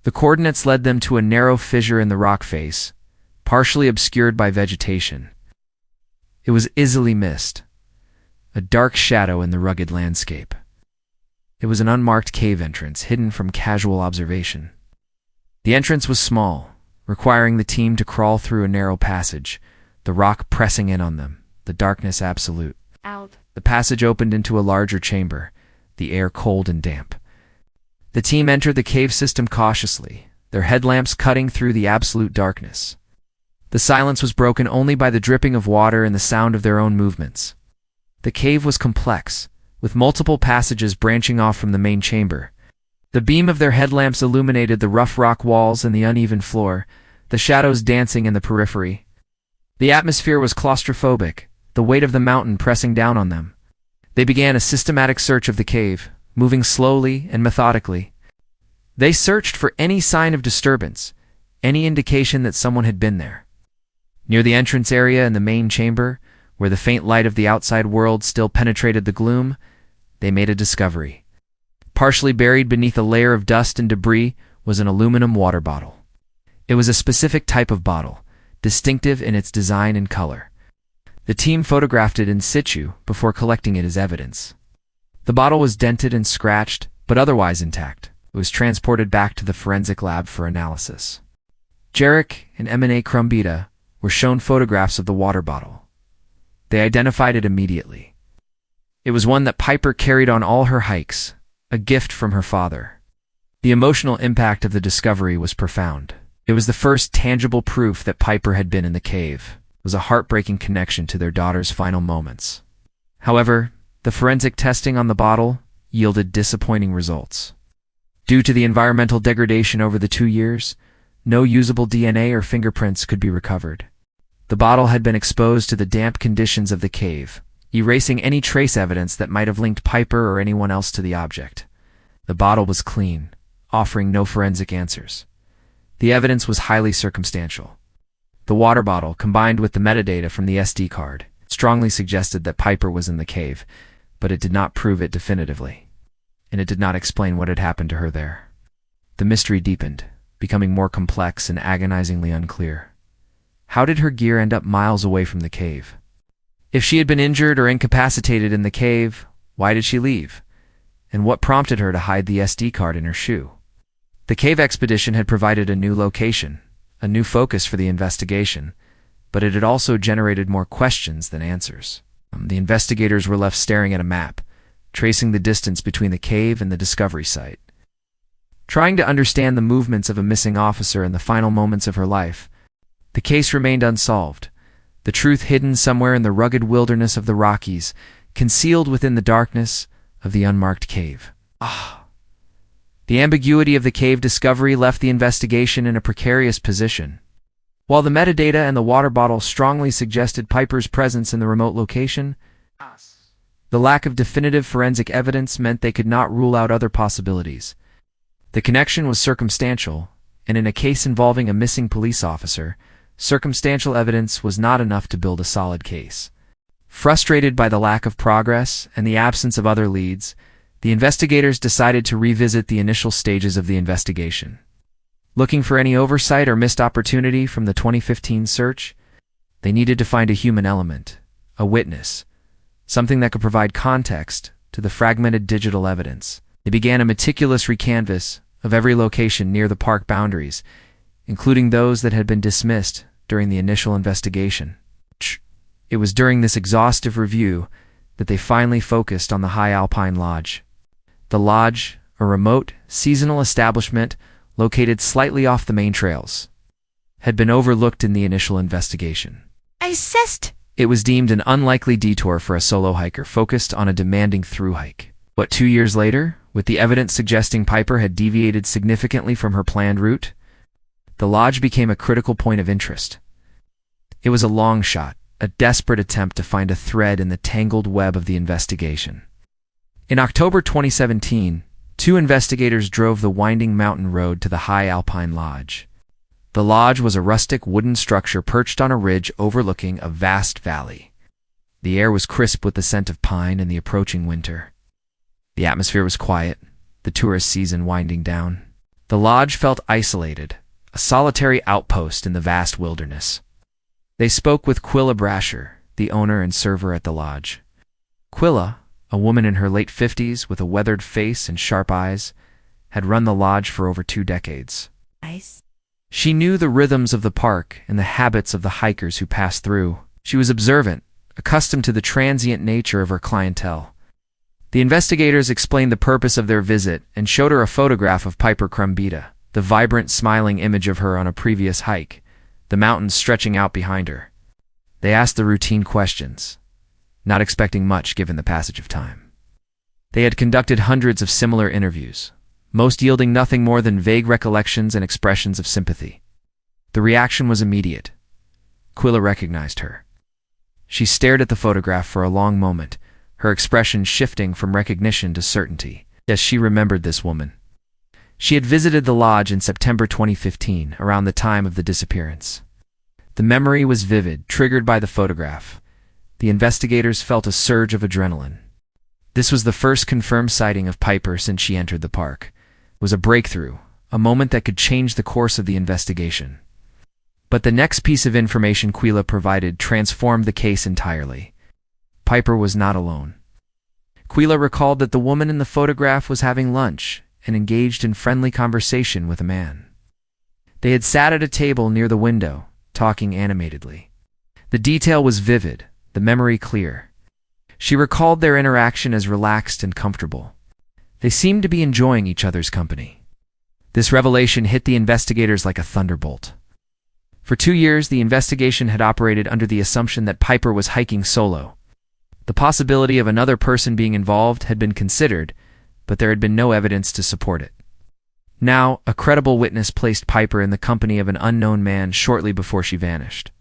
The coordinates led them to a narrow fissure in the rock face, partially obscured by vegetation. It was easily missed. a dark shadow in the rugged landscape. It was an unmarked cave entrance, hidden from casual observation. The entrance was small, requiring the team to crawl through a narrow passage, the rock pressing in on them, the darkness absolute. The passage opened into a larger chamber, the air cold and damp. The team entered the cave system cautiously, their headlamps cutting through the absolute darkness. The silence was broken only by the dripping of water and the sound of their own movements. The cave was complex, with multiple passages branching off from the main chamber. The beam of their headlamps illuminated the rough rock walls and the uneven floor, the shadows dancing in the periphery. The atmosphere was claustrophobic, the weight of the mountain pressing down on them. They began a systematic search of the cave, moving slowly and methodically. They searched for any sign of disturbance, any indication that someone had been there. Near the entrance area in the main chamber, where the faint light of the outside world still penetrated the gloom, they made a discovery. Partially buried beneath a layer of dust and debris was an aluminum water bottle. It was a specific type of bottle, distinctive in its design and color. The team photographed it in situ before collecting it as evidence. The bottle was dented and scratched, but otherwise intact. It was transported back to the forensic lab for analysis. Jarek and M&A Crumbita were shown photographs of the water bottle. They identified it immediately. It was one that Piper carried on all her hikes, a gift from her father. The emotional impact of the discovery was profound. It was the first tangible proof that Piper had been in the cave. It was a heartbreaking connection to their daughter's final moments. However, the forensic testing on the bottle yielded disappointing results. Due to the environmental degradation over the 2 years, no usable DNA or fingerprints could be recovered. The bottle had been exposed to the damp conditions of the cave, erasing any trace evidence that might have linked Piper or anyone else to the object. The bottle was clean, offering no forensic answers. The evidence was highly circumstantial. The water bottle, combined with the metadata from the SD card, strongly suggested that Piper was in the cave, but it did not prove it definitively. And it did not explain what had happened to her there. The mystery deepened, becoming more complex and agonizingly unclear. How did her gear end up miles away from the cave? If she had been injured or incapacitated in the cave, why did she leave? And what prompted her to hide the SD card in her shoe? The cave expedition had provided a new location, a new focus for the investigation, but it had also generated more questions than answers. The investigators were left staring at a map, tracing the distance between the cave and the discovery site. Trying to understand the movements of a missing officer in the final moments of her life, the case remained unsolved, the truth hidden somewhere in the rugged wilderness of the Rockies, concealed within the darkness of the unmarked cave. The ambiguity of the cave discovery left the investigation in a precarious position. While the metadata and the water bottle strongly suggested Piper's presence in the remote location, the lack of definitive forensic evidence meant they could not rule out other possibilities. The connection was circumstantial, and in a case involving a missing police officer, circumstantial evidence was not enough to build a solid case. Frustrated by the lack of progress and the absence of other leads, the investigators decided to revisit the initial stages of the investigation. Looking for any oversight or missed opportunity from the 2015 search, they needed to find a human element, a witness, something that could provide context to the fragmented digital evidence. They began a meticulous recanvass of every location near the park boundaries, including those that had been dismissed during the initial investigation. It was during this exhaustive review that they finally focused on the High Alpine Lodge. The lodge, a remote, seasonal establishment located slightly off the main trails, had been overlooked in the initial investigation. It was deemed an unlikely detour for a solo hiker focused on a demanding through hike. But 2 years later, with the evidence suggesting Piper had deviated significantly from her planned route, the lodge became a critical point of interest. It was a long shot, a desperate attempt to find a thread in the tangled web of the investigation. In October 2017, 2 investigators drove the winding mountain road to the High Alpine Lodge. The lodge was a rustic wooden structure perched on a ridge overlooking a vast valley. The air was crisp with the scent of pine and the approaching winter. The atmosphere was quiet, the tourist season winding down. The lodge felt isolated, a solitary outpost in the vast wilderness. They spoke with Quilla Brasher, the owner and server at the lodge. Quilla, a woman in her late 50s with a weathered face and sharp eyes, had run the lodge for over 2 decades. She knew the rhythms of the park and the habits of the hikers who passed through. She was observant, accustomed to the transient nature of her clientele. The investigators explained the purpose of their visit and showed her a photograph of Piper Crumbita, the vibrant, smiling image of her on a previous hike, the mountains stretching out behind her. They asked the routine questions, not expecting much given the passage of time. They had conducted hundreds of similar interviews, most yielding nothing more than vague recollections and expressions of sympathy. The reaction was immediate. Quilla recognized her. She stared at the photograph for a long moment, her expression shifting from recognition to certainty, as she remembered this woman. She had visited the lodge in September 2015, around the time of the disappearance. The memory was vivid, triggered by the photograph. The investigators felt a surge of adrenaline. This was the first confirmed sighting of Piper since she entered the park. It was a breakthrough, a moment that could change the course of the investigation. But the next piece of information Quilla provided transformed the case entirely. Piper was not alone. Quilla recalled that the woman in the photograph was having lunch and engaged in friendly conversation with a man. They had sat at a table near the window, talking animatedly. The detail was vivid, the memory clear. She recalled their interaction as relaxed and comfortable. They seemed to be enjoying each other's company. This revelation hit the investigators like a thunderbolt. For 2 years, the investigation had operated under the assumption that Piper was hiking solo. The possibility of another person being involved had been considered, but there had been no evidence to support it. Now, a credible witness placed Piper in the company of an unknown man shortly before she vanished.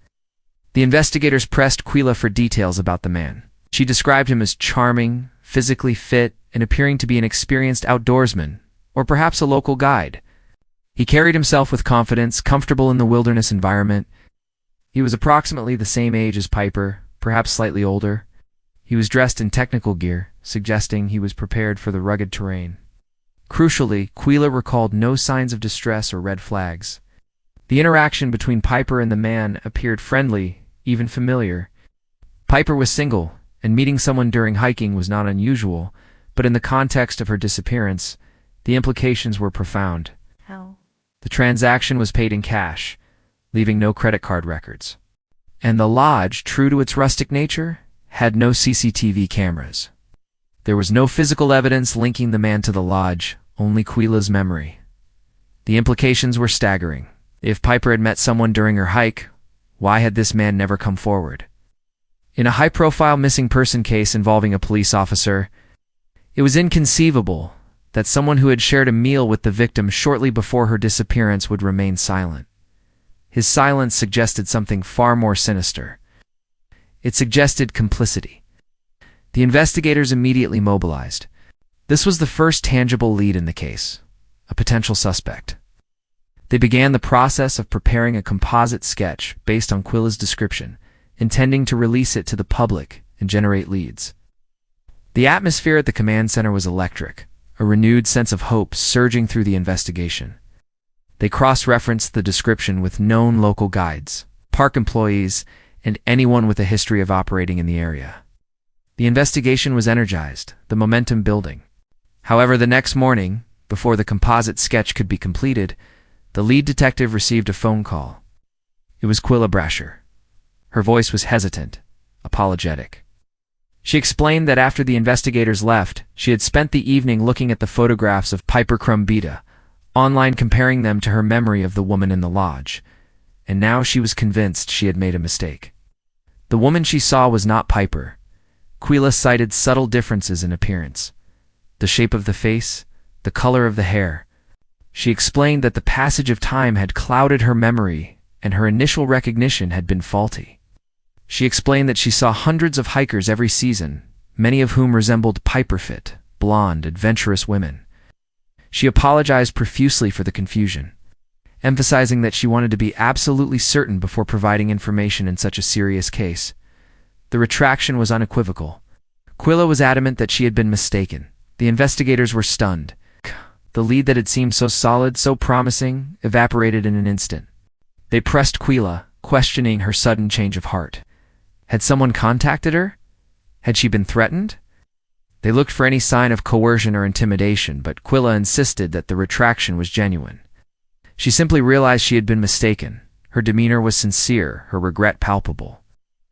The investigators pressed Quilla for details about the man. She described him as charming, physically fit, and appearing to be an experienced outdoorsman, or perhaps a local guide. He carried himself with confidence, comfortable in the wilderness environment. He was approximately the same age as Piper, perhaps slightly older. He was dressed in technical gear, suggesting he was prepared for the rugged terrain. Crucially, Quilla recalled no signs of distress or red flags. The interaction between Piper and the man appeared friendly, even familiar. Piper was single, and meeting someone during hiking was not unusual, but in the context of her disappearance, the implications were profound. How? The transaction was paid in cash, leaving no credit card records. And the lodge, true to its rustic nature, had no CCTV cameras. There was no physical evidence linking the man to the lodge, only Quilla's memory. The implications were staggering. If Piper had met someone during her hike, why had this man never come forward? In a high-profile missing person case involving a police officer, it was inconceivable that someone who had shared a meal with the victim shortly before her disappearance would remain silent. His silence suggested something far more sinister. It suggested complicity. The investigators immediately mobilized. This was the first tangible lead in the case, a potential suspect. They began the process of preparing a composite sketch based on Quilla's description, intending to release it to the public and generate leads. The atmosphere at the command center was electric, a renewed sense of hope surging through the investigation. They cross-referenced the description with known local guides, park employees, and anyone with a history of operating in the area. The investigation was energized, the momentum building. However, the next morning, before the composite sketch could be completed, the lead detective received a phone call. It was Quilla Brasher. Her voice was hesitant, apologetic. She explained that after the investigators left, she had spent the evening looking at the photographs of Piper Crumbita, online comparing them to her memory of the woman in the lodge, and now she was convinced she had made a mistake. The woman she saw was not Piper. Quilla cited subtle differences in appearance. The shape of the face, the color of the hair. She explained that the passage of time had clouded her memory and her initial recognition had been faulty. She explained that she saw hundreds of hikers every season, many of whom resembled Piper-fit, blonde, adventurous women. She apologized profusely for the confusion, emphasizing that she wanted to be absolutely certain before providing information in such a serious case. The retraction was unequivocal. Quilla was adamant that she had been mistaken. The investigators were stunned. The lead that had seemed so solid, so promising, evaporated in an instant. They pressed Quilla, questioning her sudden change of heart. Had someone contacted her? Had she been threatened? They looked for any sign of coercion or intimidation, but Quilla insisted that the retraction was genuine. She simply realized she had been mistaken. Her demeanor was sincere, her regret palpable.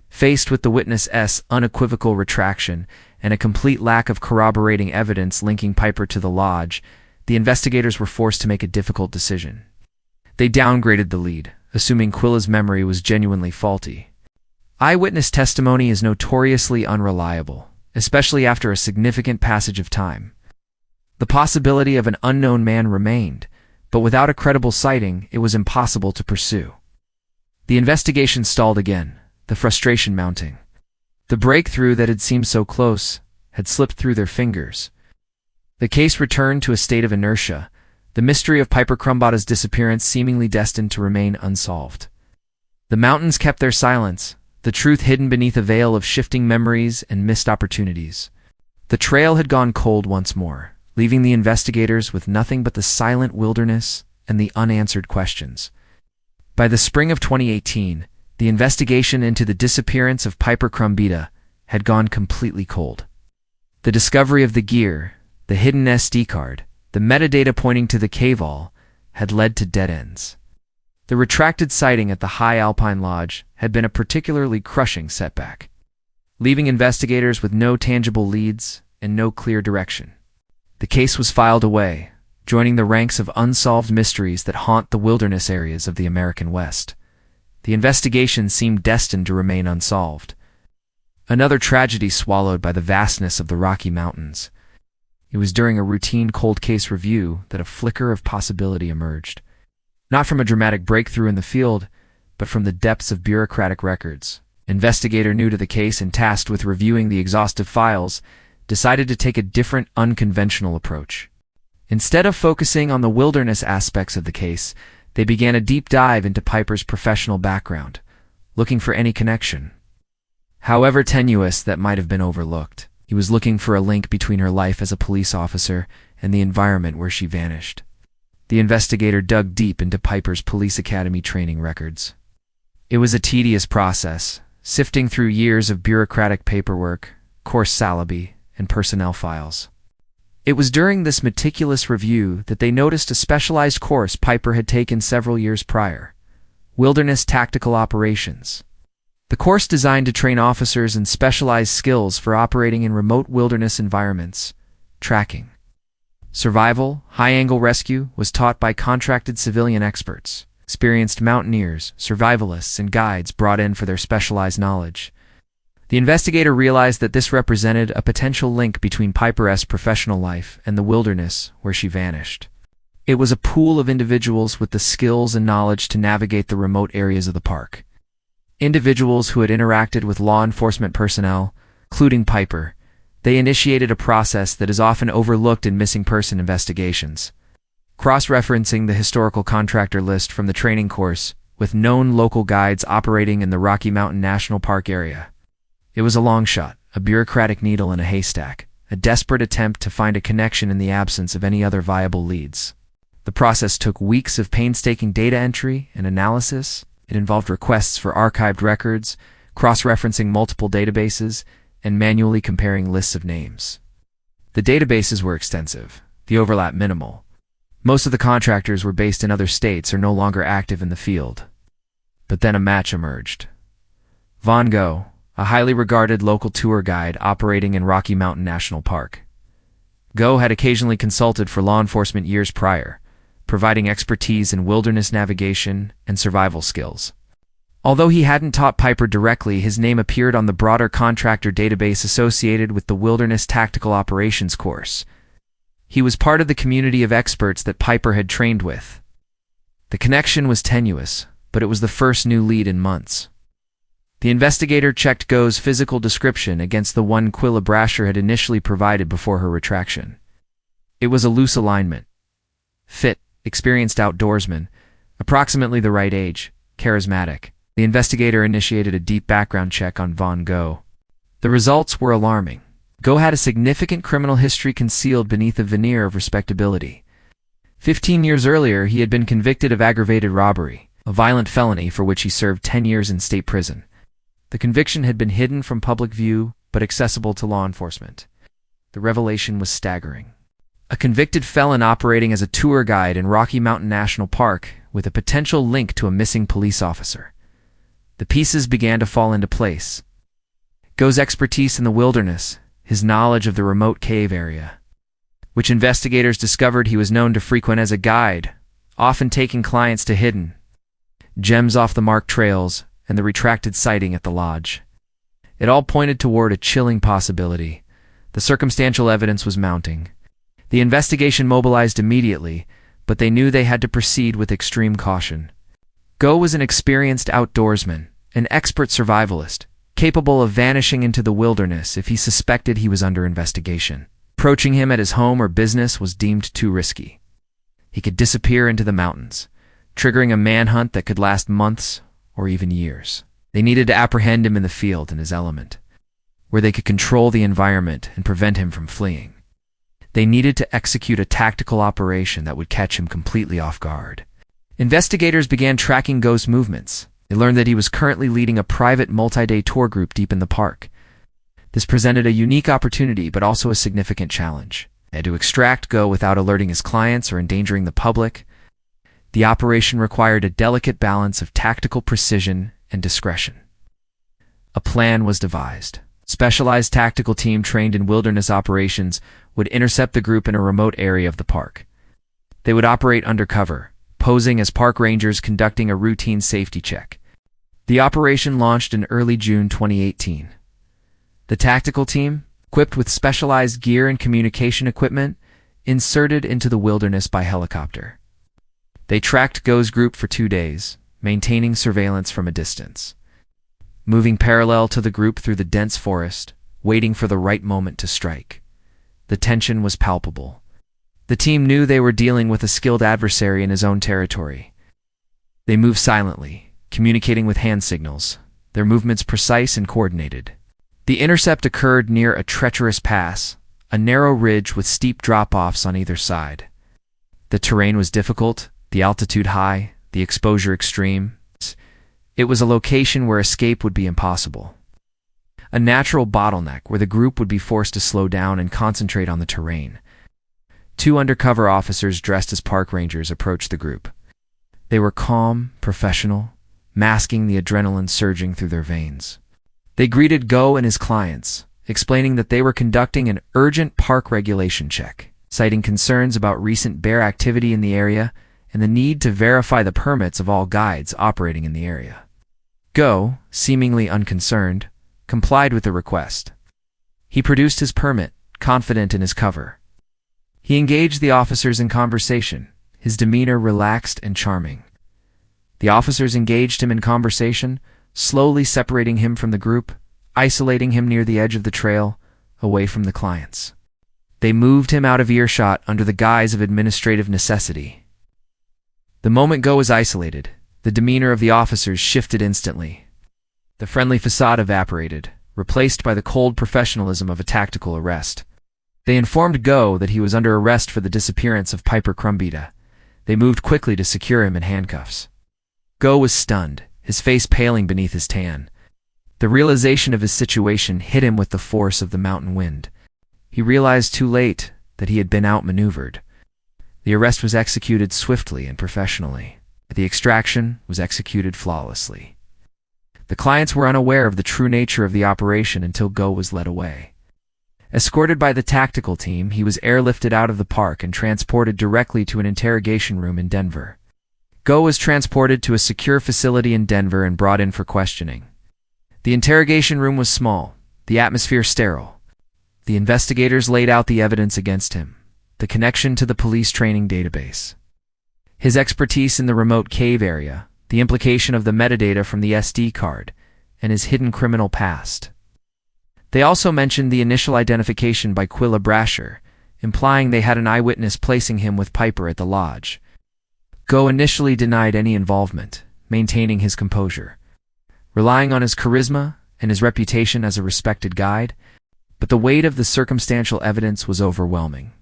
Faced with the witness's unequivocal retraction and a complete lack of corroborating evidence linking Piper to the lodge, the investigators were forced to make a difficult decision. They downgraded the lead, assuming Quilla's memory was genuinely faulty. Eyewitness testimony is notoriously unreliable, especially after a significant passage of time. The possibility of an unknown man remained, but without a credible sighting, it was impossible to pursue. The investigation stalled again, the frustration mounting. The breakthrough that had seemed so close had slipped through their fingers. The case returned to a state of inertia, the mystery of Piper Crumbada's disappearance seemingly destined to remain unsolved. The mountains kept their silence, the truth hidden beneath a veil of shifting memories and missed opportunities. The trail had gone cold once more, leaving the investigators with nothing but the silent wilderness and the unanswered questions. By the spring of 2018, the investigation into the disappearance of Piper Crumbada had gone completely cold. The discovery of the gear, the hidden SD card, the metadata pointing to the cave-all had led to dead ends. The retracted sighting at the High Alpine Lodge had been a particularly crushing setback, leaving investigators with no tangible leads and no clear direction. The case was filed away, joining the ranks of unsolved mysteries that haunt the wilderness areas of the American West. The investigation seemed destined to remain unsolved. Another tragedy swallowed by the vastness of the Rocky Mountains. It was during a routine cold case review that a flicker of possibility emerged. Not from a dramatic breakthrough in the field, but from the depths of bureaucratic records. An investigator new to the case and tasked with reviewing the exhaustive files decided to take a different, unconventional approach. Instead of focusing on the wilderness aspects of the case, they began a deep dive into Piper's professional background, looking for any connection. However tenuous that might have been overlooked, he was looking for a link between her life as a police officer and the environment where she vanished. The investigator dug deep into Piper's police academy training records. It was a tedious process, sifting through years of bureaucratic paperwork, course syllabi, and personnel files. It was during this meticulous review that they noticed a specialized course Piper had taken several years prior: Wilderness Tactical Operations. The course designed to train officers in specialized skills for operating in remote wilderness environments, tracking. Survival, high-angle rescue was taught by contracted civilian experts, experienced mountaineers, survivalists, and guides brought in for their specialized knowledge. The investigator realized that this represented a potential link between Piper's professional life and the wilderness where she vanished. It was a pool of individuals with the skills and knowledge to navigate the remote areas of the park. Individuals who had interacted with law enforcement personnel, including Piper. They initiated a process that is often overlooked in missing person investigations, cross-referencing the historical contractor list from the training course with known local guides operating in the Rocky Mountain National Park area. It was a long shot, a bureaucratic needle in a haystack, a desperate attempt to find a connection in the absence of any other viable leads. The process took weeks of painstaking data entry and analysis. It involved requests for archived records, cross-referencing multiple databases, and manually comparing lists of names. The databases were extensive, the overlap minimal. Most of the contractors were based in other states or no longer active in the field. But then a match emerged. Von Go, a highly regarded local tour guide operating in Rocky Mountain National Park. Go had occasionally consulted for law enforcement years prior, providing expertise in wilderness navigation and survival skills. Although he hadn't taught Piper directly, his name appeared on the broader contractor database associated with the Wilderness Tactical Operations course. He was part of the community of experts that Piper had trained with. The connection was tenuous, but it was the first new lead in months. The investigator checked Go's physical description against the one Quilla Brasher had initially provided before her retraction. It was a loose alignment. Fit, experienced outdoorsman, approximately the right age, charismatic. The investigator initiated a deep background check on Von Go. The results were alarming. Go had a significant criminal history concealed beneath a veneer of respectability. 15 years earlier, he had been convicted of aggravated robbery, a violent felony for which he served 10 years in state prison. The conviction had been hidden from public view, but accessible to law enforcement. The revelation was staggering. A convicted felon operating as a tour guide in Rocky Mountain National Park with a potential link to a missing police officer. The pieces began to fall into place. Go's expertise in the wilderness, his knowledge of the remote cave area, which investigators discovered he was known to frequent as a guide, often taking clients to hidden gems off the marked trails, and the retracted sighting at the lodge. It all pointed toward a chilling possibility. The circumstantial evidence was mounting. The investigation mobilized immediately, but they knew they had to proceed with extreme caution. Go was an experienced outdoorsman, an expert survivalist, capable of vanishing into the wilderness if he suspected he was under investigation. Approaching him at his home or business was deemed too risky. He could disappear into the mountains, triggering a manhunt that could last months or even years. They needed to apprehend him in the field in his element, where they could control the environment and prevent him from fleeing. They needed to execute a tactical operation that would catch him completely off guard. Investigators began tracking Go's movements. They learned that he was currently leading a private multi-day tour group deep in the park. This presented a unique opportunity but also a significant challenge. They had to extract Go without alerting his clients or endangering the public. The operation required a delicate balance of tactical precision and discretion. A plan was devised. A specialized tactical team trained in wilderness operations would intercept the group in a remote area of the park. They would operate undercover, posing as park rangers conducting a routine safety check. The operation launched in early June 2018. The tactical team, equipped with specialized gear and communication equipment, inserted into the wilderness by helicopter. They tracked Go's group for 2 days, maintaining surveillance from a distance, moving parallel to the group through the dense forest, waiting for the right moment to strike. The tension was palpable. The team knew they were dealing with a skilled adversary in his own territory. They moved silently, communicating with hand signals, their movements precise and coordinated. The intercept occurred near a treacherous pass, a narrow ridge with steep drop-offs on either side. The terrain was difficult, the altitude high, the exposure extreme. It was a location where escape would be impossible. A natural bottleneck where the group would be forced to slow down and concentrate on the terrain. 2 undercover officers dressed as park rangers approached the group. They were calm, professional, masking the adrenaline surging through their veins. They greeted Go and his clients, explaining that they were conducting an urgent park regulation check, citing concerns about recent bear activity in the area and the need to verify the permits of all guides operating in the area. Go, seemingly unconcerned, complied with the request. He produced his permit, confident in his cover. He engaged the officers in conversation, his demeanor relaxed and charming. The officers engaged him in conversation, slowly separating him from the group, isolating him near the edge of the trail, away from the clients. They moved him out of earshot under the guise of administrative necessity. The moment Go was isolated, the demeanor of the officers shifted instantly. The friendly facade evaporated, replaced by the cold professionalism of a tactical arrest. They informed Go that he was under arrest for the disappearance of Piper Crumbita. They moved quickly to secure him in handcuffs. Go was stunned, his face paling beneath his tan. The realization of his situation hit him with the force of the mountain wind. He realized too late that he had been outmaneuvered. The arrest was executed swiftly and professionally. The extraction was executed flawlessly. The clients were unaware of the true nature of the operation until Go was led away. Escorted by the tactical team, he was airlifted out of the park and transported directly to an interrogation room in Denver. Go was transported to a secure facility in Denver and brought in for questioning. The interrogation room was small, the atmosphere sterile. The investigators laid out the evidence against him, the connection to the police training database, his expertise in the remote cave area, the implication of the metadata from the SD card, and his hidden criminal past. They also mentioned the initial identification by Quilla Brasher, implying they had an eyewitness placing him with Piper at the lodge. Go initially denied any involvement, maintaining his composure, relying on his charisma and his reputation as a respected guide, but the weight of the circumstantial evidence was overwhelming.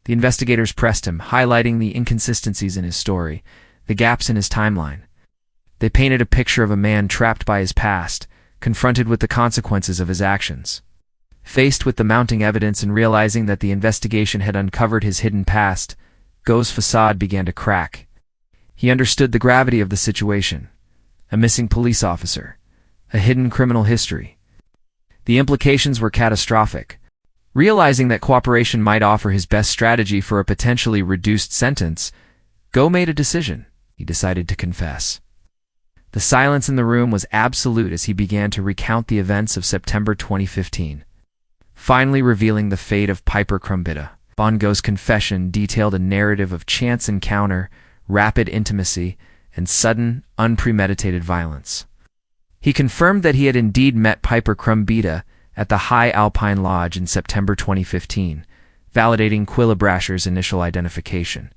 The investigators pressed him, highlighting the inconsistencies in his story, the gaps in his timeline. They painted a picture of a man trapped by his past, confronted with the consequences of his actions, Faced with the mounting evidence and realizing that the investigation had uncovered his hidden past, Go's facade began to crack. He understood the gravity of the situation. A missing police officer. A hidden criminal history. The implications were catastrophic. Realizing that cooperation might offer his best strategy for a potentially reduced sentence, Go made a decision. He decided to confess. The silence in the room was absolute as he began to recount the events of September 2015, finally revealing the fate of Piper Krumbita. Go's confession detailed a narrative of chance encounter, rapid intimacy, and sudden, unpremeditated violence. He confirmed that he had indeed met Piper Krumbita at the High Alpine Lodge in September 2015, validating Quilibrasher's initial identification.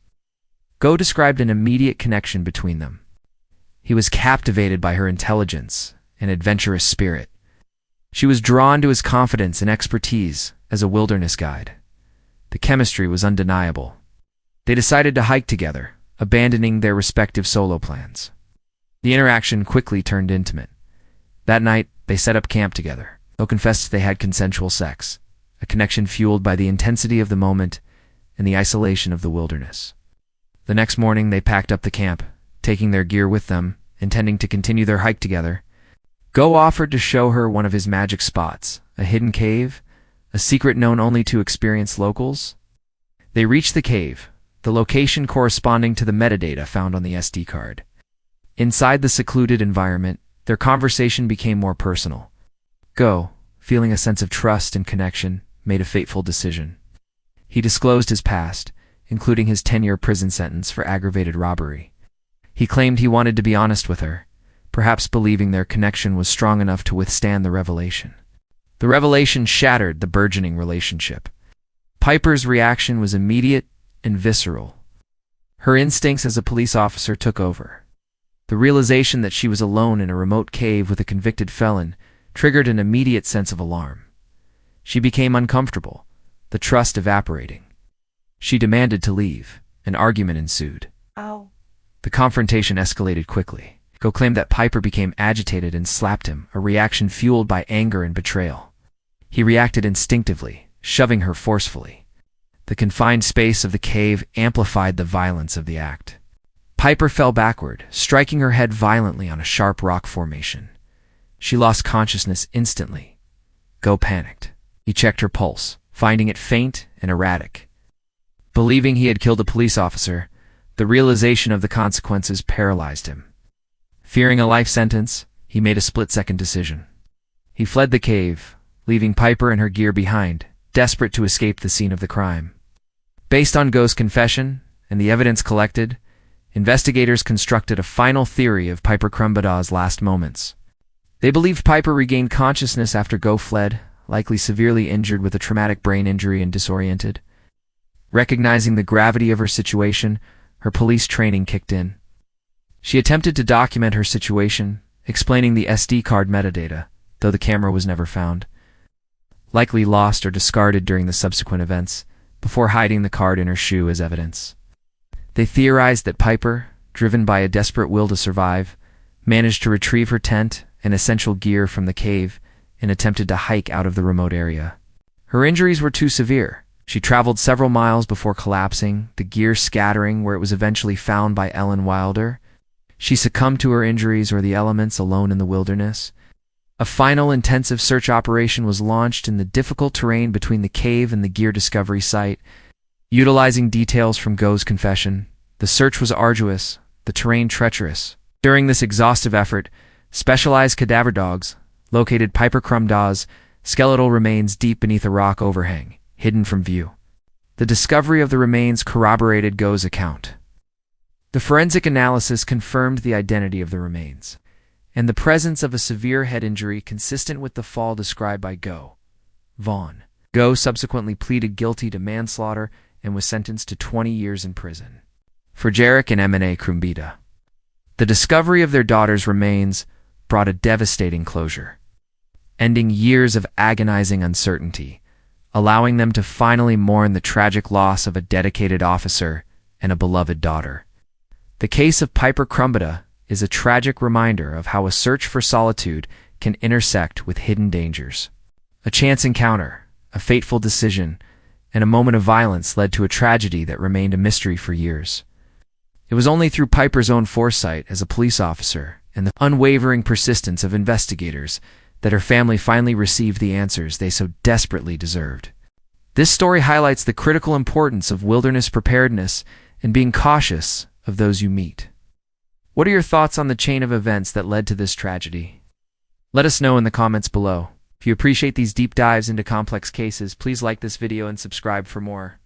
Go described an immediate connection between them. He was captivated by her intelligence and adventurous spirit. She was drawn to his confidence and expertise as a wilderness guide. The chemistry was undeniable. They decided to hike together, abandoning their respective solo plans. The interaction quickly turned intimate. That night, they set up camp together. Go confessed they had consensual sex, a connection fueled by the intensity of the moment and the isolation of the wilderness. The next morning, they packed up the camp, taking their gear with them, intending to continue their hike together. Go offered to show her one of his magic spots, a hidden cave, a secret known only to experienced locals. They reached the cave, the location corresponding to the metadata found on the SD card. Inside the secluded environment, their conversation became more personal. Go, feeling a sense of trust and connection, made a fateful decision. He disclosed his past, including his 10-year prison sentence for aggravated robbery. He claimed he wanted to be honest with her, perhaps believing their connection was strong enough to withstand the revelation. The revelation shattered the burgeoning relationship. Piper's reaction was immediate and visceral. Her instincts as a police officer took over. The realization that she was alone in a remote cave with a convicted felon triggered an immediate sense of alarm. She became uncomfortable, the trust evaporating. She demanded to leave. An argument ensued. Ow. The confrontation escalated quickly. Go claimed that Piper became agitated and slapped him, a reaction fueled by anger and betrayal. He reacted instinctively, shoving her forcefully. The confined space of the cave amplified the violence of the act. Piper fell backward, striking her head violently on a sharp rock formation. She lost consciousness instantly. Go panicked. He checked her pulse, finding it faint and erratic. Believing he had killed a police officer, the realization of the consequences paralyzed him. Fearing a life sentence, he made a split-second decision. He fled the cave, leaving Piper and her gear behind, desperate to escape the scene of the crime. Based on Go's confession and the evidence collected, investigators constructed a final theory of Piper Krumbita's last moments. They believed Piper regained consciousness after Go fled, likely severely injured with a traumatic brain injury and disoriented. Recognizing the gravity of her situation, her police training kicked in. She attempted to document her situation, explaining the SD card metadata, though the camera was never found. Likely lost or discarded during the subsequent events, before hiding the card in her shoe as evidence. They theorized that Piper, driven by a desperate will to survive, managed to retrieve her tent and essential gear from the cave and attempted to hike out of the remote area. Her injuries were too severe. She traveled several miles before collapsing, the gear scattering where it was eventually found by Ellen Wilder. She succumbed to her injuries or the elements alone in the wilderness. A final intensive search operation was launched in the difficult terrain between the cave and the gear discovery site. Utilizing details from Go's confession, the search was arduous, the terrain treacherous. During this exhaustive effort, specialized cadaver dogs located Piper Krumbita's skeletal remains deep beneath a rock overhang, hidden from view. The discovery of the remains corroborated Go's account. The forensic analysis confirmed the identity of the remains, and the presence of a severe head injury consistent with the fall described by Go. Vaughn. Go subsequently pleaded guilty to manslaughter and was sentenced to 20 years in prison. For Jarek and M&A Krumbita, the discovery of their daughter's remains brought a devastating closure, ending years of agonizing uncertainty, allowing them to finally mourn the tragic loss of a dedicated officer and a beloved daughter. The case of Piper Krumbita is a tragic reminder of how a search for solitude can intersect with hidden dangers. A chance encounter, a fateful decision, and a moment of violence led to a tragedy that remained a mystery for years. It was only through Piper's own foresight as a police officer and the unwavering persistence of investigators that her family finally received the answers they so desperately deserved. This story highlights the critical importance of wilderness preparedness and being cautious of those you meet. What are your thoughts on the chain of events that led to this tragedy? Let us know in the comments below. If you appreciate these deep dives into complex cases, please like this video and subscribe for more.